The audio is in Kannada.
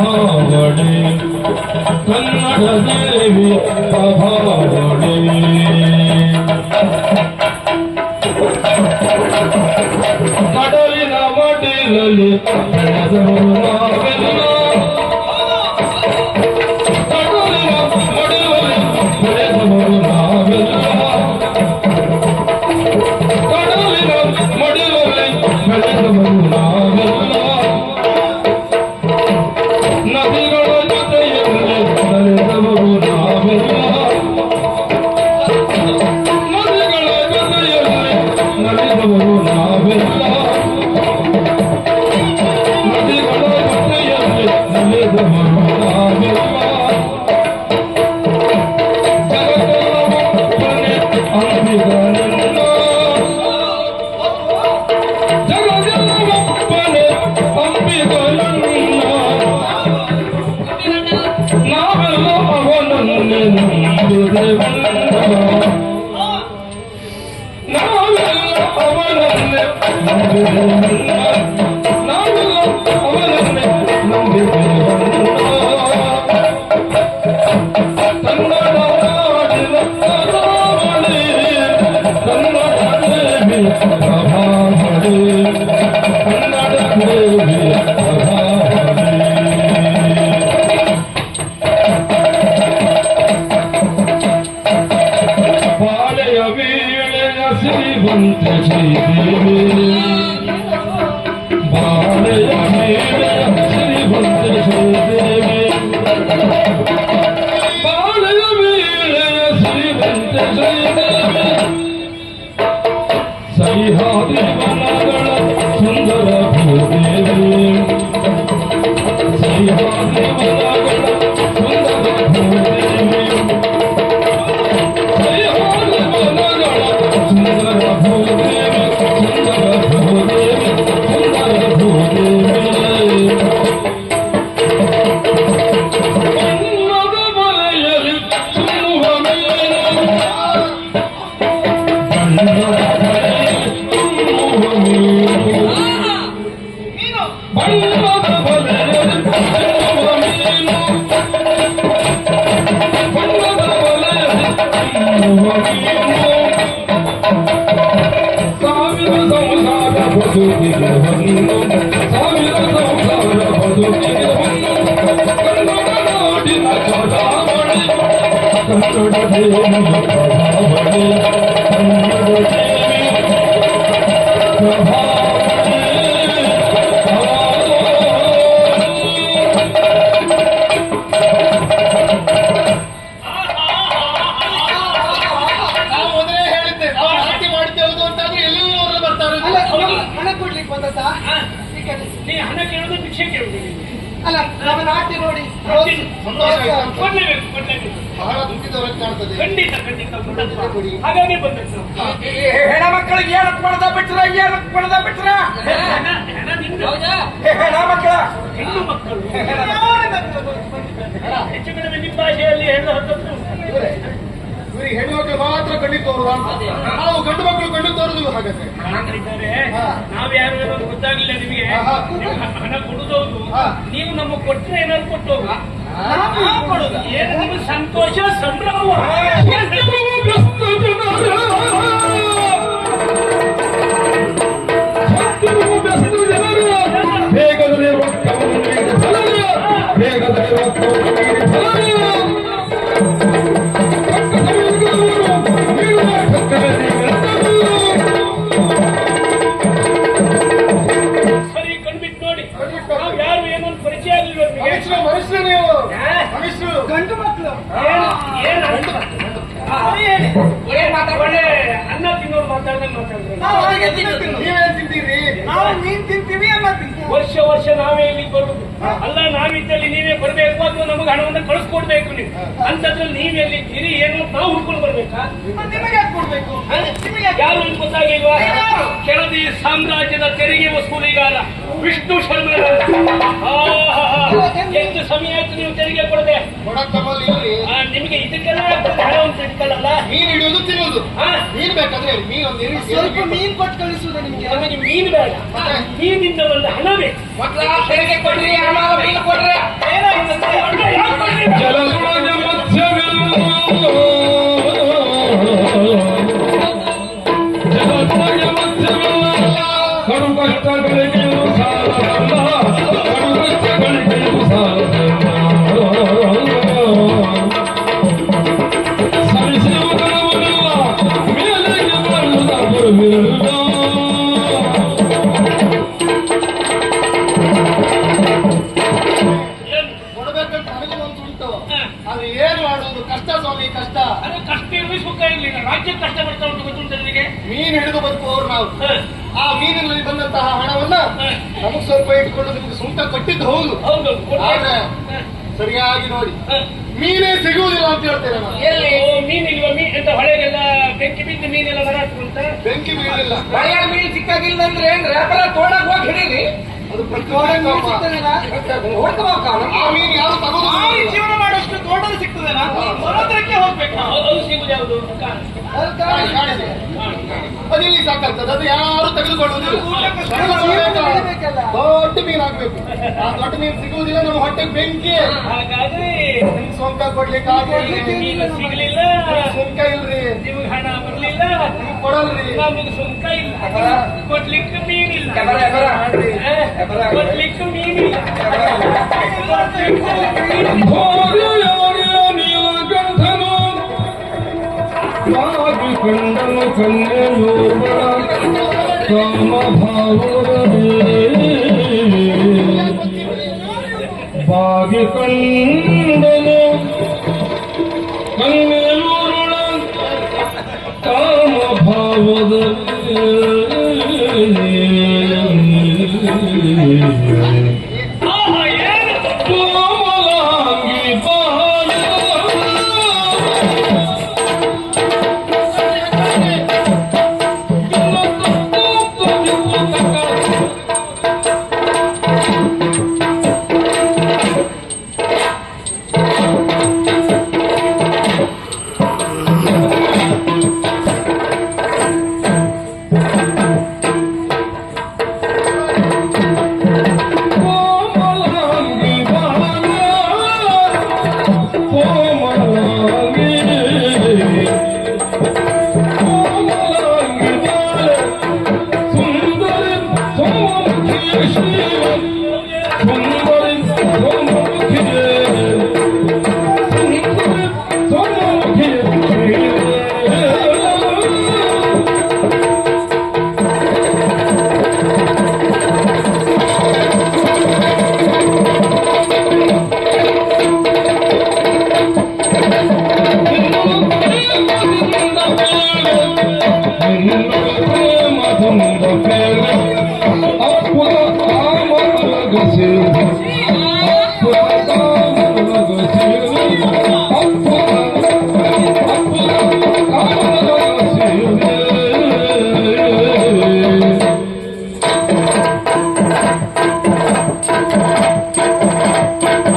ಪ್ರಭಾವಳಿ ಕನ್ನಡ ದೇವಿ ಪ್ರಭಾವಳಿ ಕಡಲಿನ ಮಡಿಲಲ್ಲಿ ಬೆಳೆದವರು ನಾವೆಲ್ಲ ಕಡಲಿನ ಮಡಿಲಲ್ಲಿ ಬೆಳೆದವರು ನಾವೆಲ್ಲ ಕಡಲಿನ ಮಡಿಲಲ್ಲಿ ಬೆಳೆದವರು ನಾವೆಲ್ಲ ನದಿಗಳ ಜೊತೆಯಲ್ಲಿ ನಡೆದವರು ನಾವೆಲ್ಲ ನದಿಗಳ ಜೊತೆಯಲ್ಲಿ ನಡೆದವರು ನಾವೆಲ್ಲ ನದಿಗಳ ಜೊತೆಯಲ್ಲಿ ನಡೆದವರು ನಾವೆಲ್ಲ ಜಗತ್ತೊಳಗೆ ಅಂಬಿಗನನ್ನ ಜಗದೊಳಗೆ ಅಂಬಿಗನನ್ನ ನಾವೆಲ್ಲ ಅವನನ್ನೇ ನಂಬಿದೆವಲ್ಲ ನಾವೆಲ್ಲ ಅವನನ್ನೇ ನಂಬಿದೆವಲ್ಲ ನಾವೆಲ್ಲ ಅವನನ್ನೇ ನಂಬಿದೆವಲ್ಲ ಕನ್ನಡ ನಾಡಿನ ಪ್ರಭಾವಳಿ ಕನ್ನಡ ದೇವಿ ಪ್ರಭಾವಳಿ ಕನ್ನಡ ದೇವಿ ಪ್ರಭಾವಳಿ ಬಾಳೆಯ ವೀಳೆಯ ಶ್ರೀಮಂತ ಶ್ರೀದೇವಿ ಬಾಳೆಯ ವೀಳೆಯ ಶ್ರೀಮಂತ ಶ್ರೀದೇವಿ ಬಾಳೆಯ ವೀಳೆಯ ಶ್ರೀಮಂತ ಶ್ರೀದೇವಿ ಸಹ್ಯಾದ್ರಿ ವನಗಳ ಸುಂದರ ಭೂದೇವಿ ಸಹ್ಯಾದ್ರಿ ವನಗಳ ಸುಂದರ ಭೂದೇವಿ ಸುಂದರ ಭೂದೇವಿ ಸುಂದರ ಭೂದೇವಿ ಸುಂದರ ಭೂದೇವಿ ಬಣ್ಣದ ಬಲೆಯಲ್ಲಿ ಸುಮ್ಮುವ ಮೇಲೆ ಬಣ್ಣದ ಬಲೆಯಲ್ಲಿ ಸುಮ್ಮುವ ಮೇಲೆ ಬಣ್ಣದ ಬಲೆಯಲ್ಲಿ ಸುಮ್ಮುವ ಮೇಲೆ ಬಣ್ಣದ ಬಲೆಯಲ್ಲಿ ಸುಮ್ಮುವ ಮೇಲೆ ಸಾವಿರ ಸಂಸಾರ ಬದುಕಿಗೆ ಹೊನ್ನು ಸಾವಿರ ಸಂಸಾರ ಬದುಕಿಗೆ ಹೊನ್ನು ಕನ್ನಡ ನಾಡಿನ ಪ್ರಭಾವಳಿ ಕನ್ನಡ ದೇವಿ ಪ್ರಭಾವಳಿ ಕನ್ನಡ ದೇವಿ ಪ್ರಭಾವಳಿ ಹಣ ಕೊಡ್ಲಿಕ್ಕೆ ಬಂದದ್ದ ನೀ ಹಣ ಕೇಳೋದು ಭಿಕ್ಷೆ ಕೇಳುದು ಅಲ್ಲ ನಮ್ಮ ನಾಟ್ಯ ನೋಡಿ ಕೊಡ್ಲೇಬೇಕು ಬಹಳ ದುಡ್ಡಿದವರಿಗೆ ಕಾಣ್ತದೆ ಖಂಡಿತ ಖಂಡಿತ ಹಾಗಾಗಿ ಬಂದದ್ದು ಹೆಣ ಮಕ್ಕಳಿಗೆ ಏನಕ್ಕೆ ಪಡೆದ ಬಿಟ್ರ ಹೆಣ ನಿಂದು ಹೆಣ ಮಕ್ಕಳ ಹೆಣ್ಣು ಮಕ್ಕಳು ಹೆಚ್ಚು ಕಡಿಮೆ ನಿಮ್ಮ ಭಾಷೆಯಲ್ಲಿ ಹೆಣ್ಣು ಹತ್ತತ್ತು ಇವರಿಗೆ ಹೆಣ್ಣು ಮಕ್ಕಳು ಮಾತ್ರ ಕಣ್ಣಿಗೆ ತೋರುದ ನಾವು ಗಂಡು ಮಕ್ಕಳು ಕಣ್ಣಿಗೆ ತೋರುದು ಹಾಗಾದ್ರೆ ನಾವ್ಯಾರು ಏನೋ ಗೊತ್ತಾಗ್ಲಿಲ್ಲ ನಿಮಗೆ ಹಣ ಕೊಡುದೌದು ನೀವು ನಮಗೆ ಕೊಟ್ಟರೆ ಏನಾದ್ರು ಕೊಟ್ಟೋಗ ಏನು ನಿಮ್ಗೆ ಸಂತೋಷ ಸಂಭ್ರಮ ಬೇಗದಲ್ಲಿ ಸರಿ ಕಣ್ಬಿಟ್ಟು ನೋಡಿ ನಾವ್ ಯಾರು ಏನೊಂದು ಪರಿಚಯ ಆಗಲಿಲ್ಲ ಮನುಷ್ಯರು ನೀವು ಮನುಷ್ಯರು ಗಂಡು ಮಕ್ಕಳು ಏನ್ ಮಾತಾಡೋಣ ಅನ್ನ ತಿನ್ನೋರು ಮಾತಾಡ್ದಂಗೆ ಮಾತಾಡ್ತಾರೆ ನೀವೇನ್ ತಿಂತೀರಿ ನಾವು ಮೀನ್ ತಿಂತೀವಿ ಅನ್ನ ತಿಂತೀವಿ ವರ್ಷ ನಾವೇ ಇಲ್ಲಿಗೆ ಬರುದು ಅಲ್ಲ ನಾವಿದ್ದಲ್ಲಿ ನೀವೇ ಬರ್ಬೇಕು ಅಥವಾ ನಮಗೆ ಹಣವನ್ನು ಕಳಿಸ್ಕೊಡ್ಬೇಕು ನೀವು ಅಂತದ್ರಲ್ಲಿ ನೀವೆಲ್ಲಿದ್ದೀರಿ ಏನು ನಾವು ಹುಡ್ಕೊಂಡು ಬರ್ಬೇಕಾ ನಿಮಗೆ ಯಾಕೆ ಕೊಡ್ಬೇಕು ಯಾರು ಗೊತ್ತಾಗಿಲ್ವಾ ಕೆಳದಿ ಸಾಮ್ರಾಜ್ಯದ ತೆರಿಗೆ ವಸೂಲಿಗಾರ ವಿಷ್ಣು ಶರ್ಮರ ಎಷ್ಟು ಸಮಯ ಆಯ್ತು ನೀವು ತೆರಿಗೆ ಕೊಡದೆ ನಿಮಗೆ ಇದಕ್ಕೆಲ್ಲ ಹಣ ಅಂತ ಇಟ್ಕೊಳ್ಳಲ್ಲ ಮೀನು ಹಿಡಿಯೋದು ತಿನ್ನೋದು ಮೀನ್ ಬೇಕಾದ್ರೆ ಮೀನು ಸ್ವಲ್ಪ ಮೀನ್ ಕೊಟ್ಟು ಕಳಿಸುವುದು ನಿಮ್ಗೆ ನಮಗೆ ಮೀನು ಬೇಡ ಮೀನಿಂದ ಒಂದು ಹಣ ಬೇಕು ತೆರಿಗೆ ಕೊಡ್ರಿ ಹಣ ಮೀನು ಕೊಡ್ರಿ ಸ್ವಲ್ಪ ಇಟ್ಕೊಂಡು ನಿಮ್ಗೆ ಸುಂಕ ಕಟ್ಟಿದ್ದು ಹೌದು. ಹೌದು ಆದ್ರೆ ಸರಿಯಾಗಿ ನೋಡಿ ಮೀನೇ ಸಿಗುವುದಿಲ್ಲ ಅಂತ ಹೇಳ್ತೇನೆ ನಾನು. ಎಲ್ಲಿ ಮೀನಿಲ್ವ? ಮೀನ್ ಎಂತ ಹೊಳೆಗೆಲ್ಲ ಬೆಂಕಿ ಬಿದ್ದು ಮೀನೆಲ್ಲ ಹೊರಟುಂಟ? ಬೆಂಕಿ ಬೀಳಲಿಲ್ಲ. ಮಳೆಯಾಗ ಮೀನು ಸಿಕ್ಕಾಗಿಲ್ಲ ಅಂದ್ರೆ ಏನ್ ರ್ಯಾಪರ ತೋಡಕ್ ಹೋಗಿ ಹಿಡೀರಿ. ಅದು ಪ್ರತಿಯೊಂದು ಹೊಡ್ಕೋಬೇಕ ಆ ಮೀನು ಯಾರು ತಗೊಂಡು ಜೀವನ ಮಾಡೋಷ್ಟು ತೋಟದ ಸಿಗ್ತದೇನಾ? ಸಮುದ್ರಕ್ಕೆ ಹೋಗ್ಬೇಕು. ಅದು ಸಿಗುದು ಯಾವುದು? ಅದಿಲ್ಲಿ ಸಾಕಾಗ್ತದೆ. ಅದು ಯಾರು ತೆಗೆದುಕೊಳ್ಳುವುದಿಲ್ಲ. ದೊಡ್ಡ ಮೀನು ಆಗ್ಬೇಕು. ಆ ದೊಡ್ಡ ಮೀನು ಸಿಗುವುದಿಲ್ಲ. ನಮ್ಮ ಹೊಟ್ಟೆಗೆ ಬೆಂಕಿ. ಹಾಗಾದ್ರೆ ನಿಮ್ಗೆ ಸೊಂಕ ಕೊಡ್ಲಿಕ್ಕೆ ಆಗೋದಿಲ್ಲ. ಮೀನು ಸಿಗ್ಲಿಲ್ಲ, ಸೊಂಕ ಇಲ್ರಿ, ನಿಮ್ಗೆ ಹಣ ಬರ್ಲಿಲ್ಲ, ನೀವು ಕೊಡಲ್ರಿ. ನಮಗೆ ಸುಂಕ ಇಲ್ಲ, ಕೊಡ್ಲಿಕ್ಕೆ ಮೀನಿಲ್ಲ, ಕೊಡ್ಲಿಕ್ಕೆ ಮೀನಿಲ್ಲ. ನೀಲಕಂಠನು ಬಾಗಿಕೊಂಡನು ಕನ್ನೆಯೋ ಕಾಮ ಬಾಗಿಕೊಂಡನು ಕನ್ನೆಯೂರುಳ ಕಾಮ ಭಾವದ ಕೋಮಲಾಂಗಿ ಬಾಲ Thank you.